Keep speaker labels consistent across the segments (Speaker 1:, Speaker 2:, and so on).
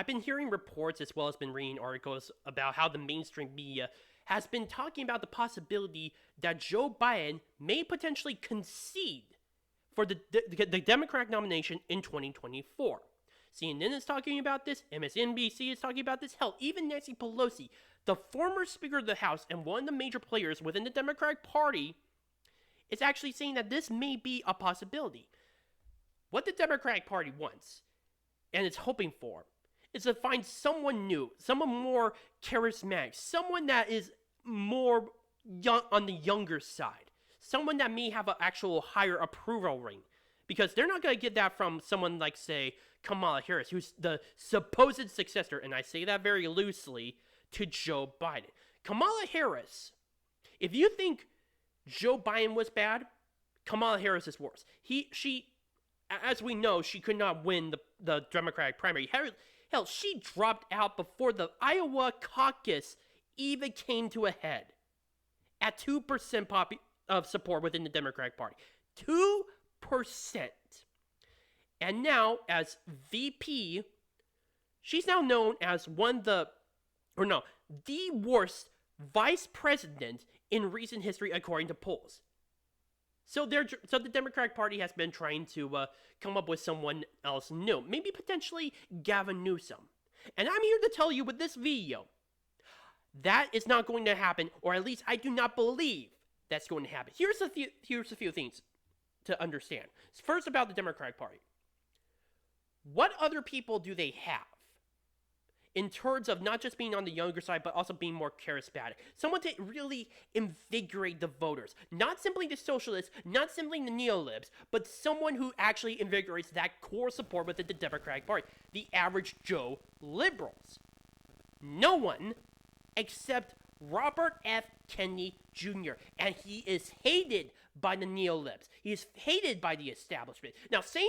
Speaker 1: I've been hearing reports as well as been reading articles about how the mainstream media has been talking about the possibility that Joe Biden may potentially concede for the Democratic nomination in 2024. CNN is talking about this, MSNBC is talking about this, hell, even Nancy Pelosi, the former Speaker of the House and one of the major players within the Democratic Party, is actually saying that this may be a possibility. What the Democratic Party wants, and it's hoping for, is to find someone new, someone more charismatic, someone that is more young, on the younger side, someone that may have an actual higher approval rating. Because they're not going to get that from someone like, say, Kamala Harris, who's the supposed successor, and I say that very loosely, to Joe Biden. Kamala Harris, if you think Joe Biden was bad, Kamala Harris is worse. She, as we know, she could not win the Democratic primary. Hell, she dropped out before the Iowa caucus even came to a head at 2% of support within the Democratic Party. 2%. And now, as VP, she's now known as the worst vice president in recent history, according to polls. So the Democratic Party has been trying to come up with someone else new. Maybe potentially Gavin Newsom. And I'm here to tell you with this video, that is not going to happen, or at least I do not believe that's going to happen. Here's a few things to understand. First, about the Democratic Party. What other people do they have in terms of not just being on the younger side, but also being more charismatic? Someone to really invigorate the voters. Not simply the socialists, not simply the neolibs, but someone who actually invigorates that core support within the Democratic Party. The average Joe liberals. No one except Robert F. Kennedy Jr. And he is hated by the neolibs. He is hated by the establishment. Now, say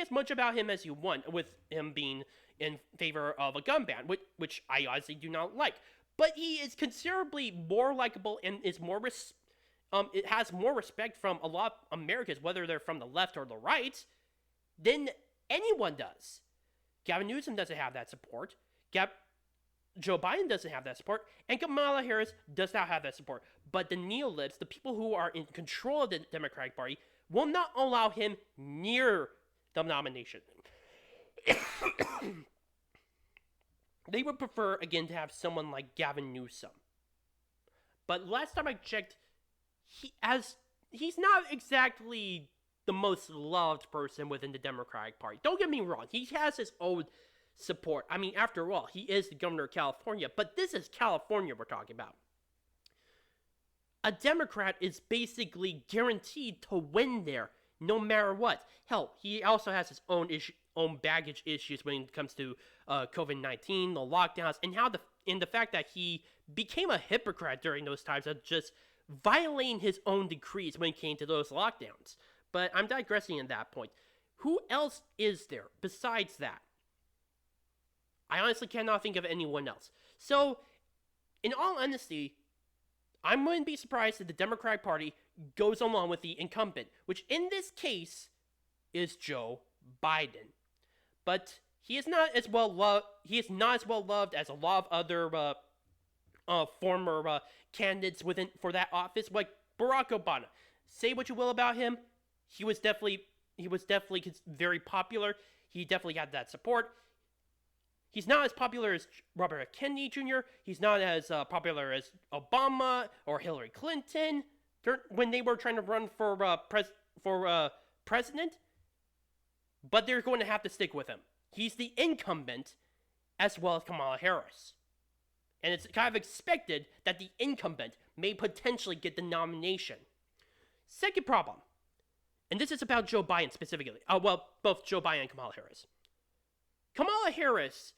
Speaker 1: as much about him as you want, with him being in favor of a gun ban, which I honestly do not like. But he is considerably more likable and is more it has more respect from a lot of Americans, whether they're from the left or the right, than anyone does. Gavin Newsom doesn't have that support. Joe Biden doesn't have that support, and Kamala Harris does not have that support. But the neolibs, the people who are in control of the Democratic Party, will not allow him near the nomination. They would prefer, again, to have someone like Gavin Newsom. But last time I checked, he's not exactly the most loved person within the Democratic Party. Don't get me wrong, he has his own support. I mean, after all, he is the governor of California, but this is California we're talking about. A Democrat is basically guaranteed to win there, no matter what. Hell, he also has his own baggage issues when it comes to COVID-19, the lockdowns, and the fact that he became a hypocrite during those times of just violating his own decrees when it came to those lockdowns. But I'm digressing at that point. Who else is there besides that? I honestly cannot think of anyone else. So, in all honesty, I wouldn't be surprised if the Democratic Party goes along with the incumbent, which in this case is Joe Biden. But he is not as well loved. He is not as well loved as a lot of other former candidates for that office, like Barack Obama. Say what you will about him, he was definitely very popular. He definitely had that support. He's not as popular as Robert F. Kennedy Jr. He's not as popular as Obama or Hillary Clinton when they were trying to run for president. But they're going to have to stick with him. He's the incumbent as well as Kamala Harris. And it's kind of expected that the incumbent may potentially get the nomination. Second problem, and this is about Joe Biden specifically. Both Joe Biden and Kamala Harris. Kamala Harris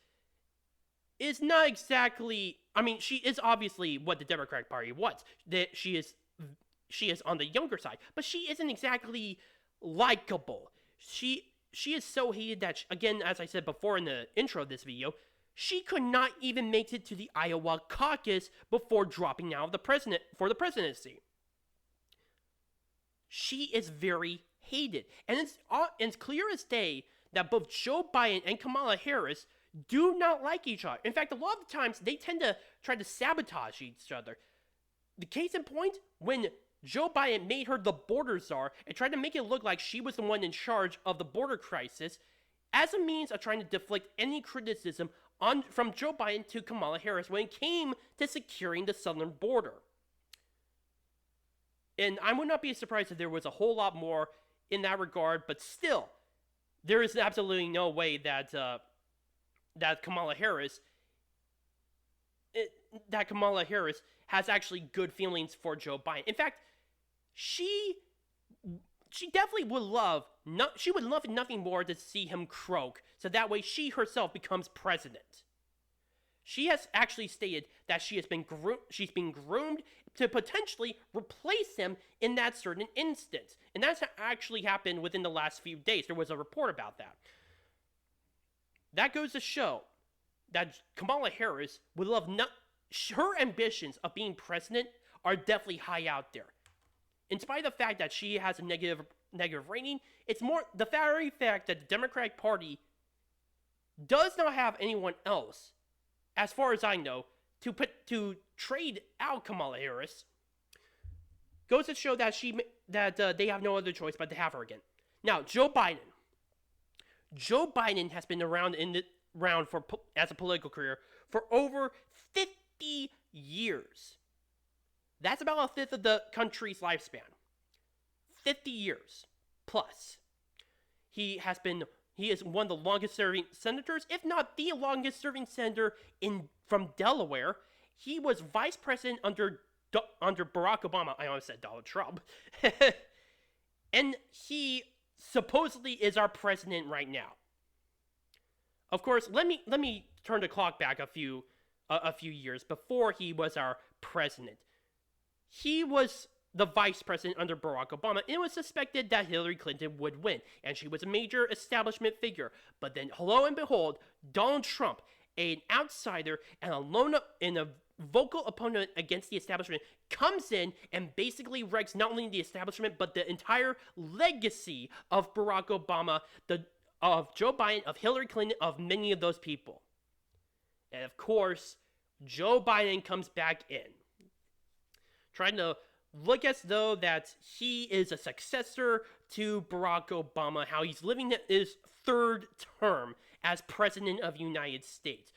Speaker 1: is not exactly, she is obviously what the Democratic Party wants. That she is on the younger side, but she isn't exactly likable. She is so hated that, again, as I said before in the intro of this video, she could not even make it to the Iowa caucus before dropping out of for the presidency. She is very hated, and it's clear as day that both Joe Biden and Kamala Harris do not like each other. In fact, a lot of the times they tend to try to sabotage each other. The case in point, when Joe Biden made her the border czar and tried to make it look like she was the one in charge of the border crisis as a means of trying to deflect any criticism from Joe Biden to Kamala Harris when it came to securing the southern border. And I would not be surprised if there was a whole lot more in that regard, but still, there is absolutely no way that Kamala Harris has actually good feelings for Joe Biden. In fact, she definitely would love nothing more to see him croak, so that way she herself becomes president. She has actually stated that she's been groomed to potentially replace him in that certain instance. And that's actually happened within the last few days. There was a report about that. That goes to show that Kamala Harris would love her ambitions of being president are definitely high out there. In spite of the fact that she has a negative rating, it's more the very fact that the Democratic Party does not have anyone else, as far as I know, to trade out Kamala Harris, goes to show that they have no other choice but to have her again. Now, Joe Biden has been around as a political career for over 50 years. That's about a fifth of the country's lifespan. 50 years plus. He is one of the longest serving senators, if not the longest serving senator from Delaware. He was vice president under Barack Obama. I almost said Donald Trump. And he supposedly is our president right now. Of course, let me turn the clock back a few years before he was our president. He was the vice president under Barack Obama, and it was suspected that Hillary Clinton would win, and she was a major establishment figure. But then, lo and behold, Donald Trump, an outsider and a vocal opponent against the establishment, comes in and basically wrecks not only the establishment, but the entire legacy of Barack Obama, of Joe Biden, of Hillary Clinton, of many of those people. And of course, Joe Biden comes back in, trying to look as though that he is a successor to Barack Obama, how he's living his third term as president of the United States,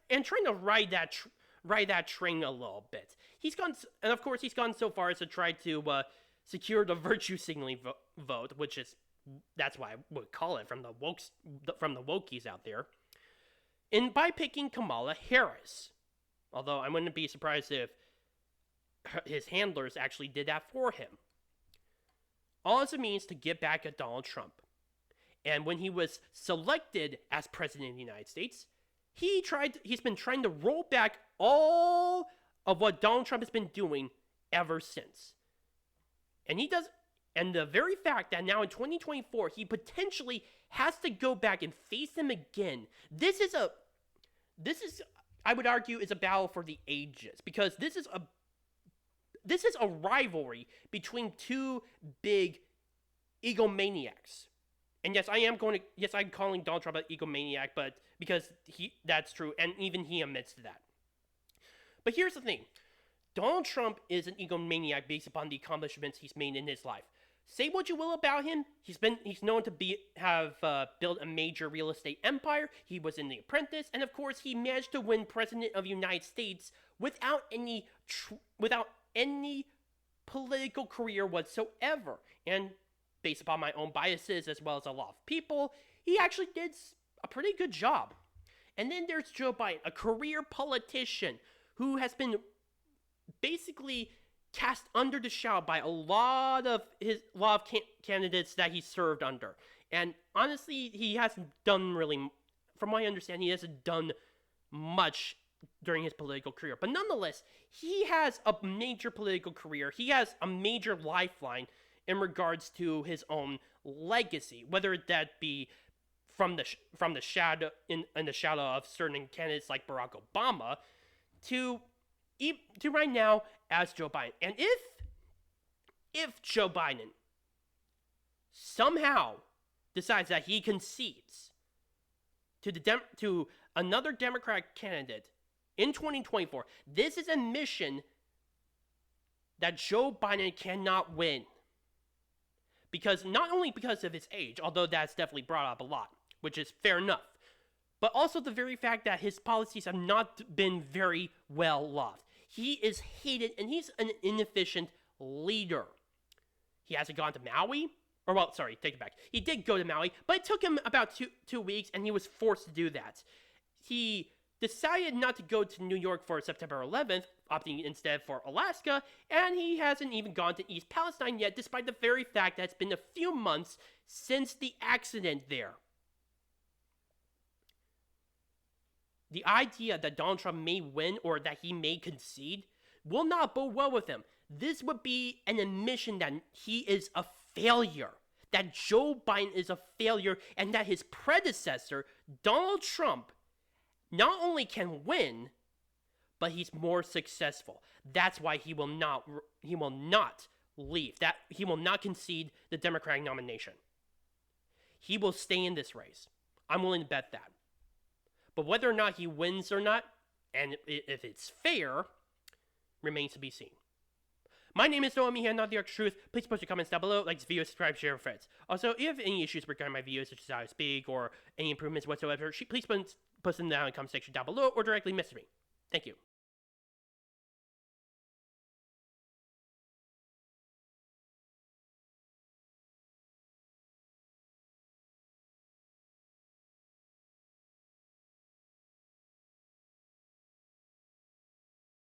Speaker 1: and trying to ride that train a little bit. He's gone so far as to try to secure the virtue signaling vote, that's why I would call it from the wokies out there, and by picking Kamala Harris. Although I wouldn't be surprised if his handlers actually did that for him. All as it means to get back at Donald Trump. And when he was selected as president of the United States, he's been trying to roll back all of what Donald Trump has been doing ever since. And the very fact that now in 2024, he potentially has to go back and face him again. This is, I would argue, is a battle for the ages, because this is a rivalry between two big egomaniacs. And yes, I'm calling Donald Trump an egomaniac, but because that's true, and even he admits to that. But here's the thing. Donald Trump is an egomaniac based upon the accomplishments he's made in his life. Say what you will about him, he's known to have built a major real estate empire. He was in The Apprentice, and of course, he managed to win president of the United States without any political career whatsoever. And based upon my own biases as well as a lot of people, he actually did a pretty good job. And then there's Joe Biden, a career politician who has been basically cast under the shadow by a lot of candidates that he served under. And honestly, he hasn't done really, from what I understand, he hasn't done much during his political career. But nonetheless, he has a major political career. He has a major lifeline in regards to his own legacy, whether that be from the shadow in the shadow of certain candidates like Barack Obama to right now as Joe Biden. And if Joe Biden somehow decides that he concedes to another Democratic candidate in 2024. This is a mission that Joe Biden cannot win. Because not only because of his age, although that's definitely brought up a lot, which is fair enough, but also the very fact that his policies have not been very well loved. He is hated, and he's an inefficient leader. He hasn't gone to Maui. Take it back. He did go to Maui, but it took him about two weeks, and he was forced to do that. He decided not to go to New York for September 11th, opting instead for Alaska, and he hasn't even gone to East Palestine yet, despite the very fact that it's been a few months since the accident there. The idea that Donald Trump may win or that he may concede will not bode well with him. This would be an admission that he is a failure, that Joe Biden is a failure, and that his predecessor, Donald Trump, not only can win, but he's more successful. That's why he will not leave. That he will not concede the Democratic nomination. He will stay in this race. I'm willing to bet that. But whether or not he wins or not, and if it's fair, remains to be seen. My name is Noah Meehan, not the Arc Truth. Please post your comments down below, like this video, subscribe, share with friends. Also, if you have any issues regarding my videos, such as how I speak, or any improvements whatsoever, please post them down in the comment section down below, or directly message me. Thank you.